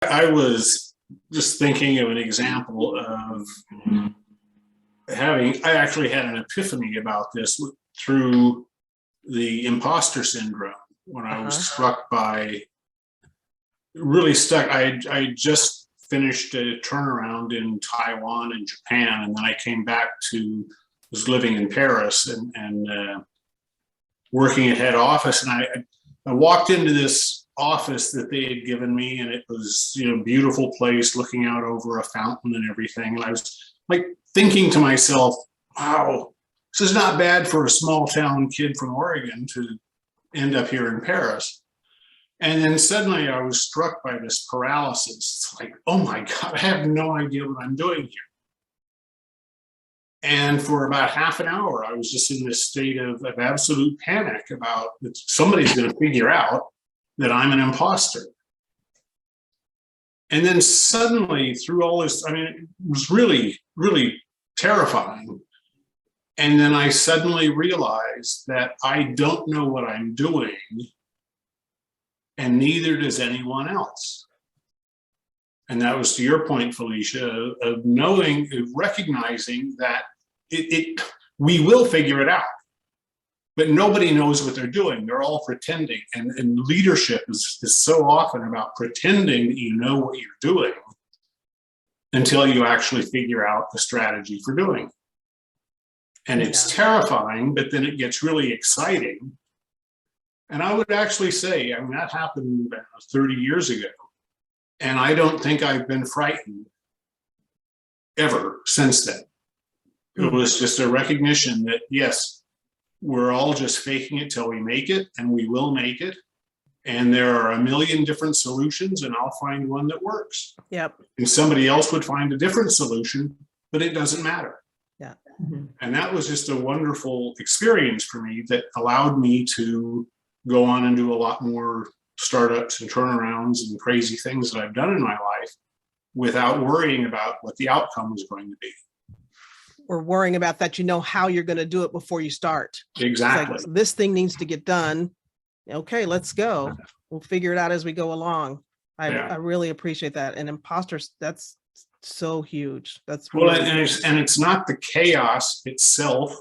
I was just thinking of an example of I actually had an epiphany about this through the imposter syndrome when I was struck by, really stuck. I just finished a turnaround in Taiwan and Japan, and then I came back was living in Paris and working at head office, and I walked into this office that they had given me, and it was, beautiful place looking out over a fountain and everything. And I was like thinking to myself, wow, this is not bad for a small town kid from Oregon to end up here in Paris. And then suddenly I was struck by this paralysis. It's like, oh my God, I have no idea what I'm doing here. And for about half an hour, I was just in this state of absolute panic about that somebody's going to figure out that I'm an imposter. And then suddenly, through all this, it was really, really terrifying. And then I suddenly realized that I don't know what I'm doing, and neither does anyone else. And that was to your point, Felicia, of recognizing that we will figure it out, but nobody knows what they're doing. They're all pretending. And leadership is so often about pretending that you know what you're doing until you actually figure out the strategy for doing it. And it's terrifying, but then it gets really exciting. And I would actually say, that happened about 30 years ago. And I don't think I've been frightened ever since then. It was just a recognition that, yes, we're all just faking it till we make it, and we will make it. And there are a million different solutions, and I'll find one that works. Yep. And somebody else would find a different solution, but it doesn't matter. Yeah. And that was just a wonderful experience for me that allowed me to go on and do a lot more startups and turnarounds and crazy things that I've done in my life without worrying about what the outcome was going to be. Or worrying about that, how you're going to do it before you start. Exactly. Like, this thing needs to get done. Okay, let's go. We'll figure it out as we go along. I really appreciate that. And imposters, that's so huge. That's well, and it's not the chaos itself.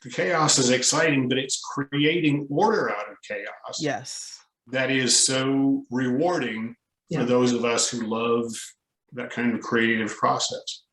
The chaos is exciting, but it's creating order out of chaos. Yes. That is so rewarding for those of us who love that kind of creative process.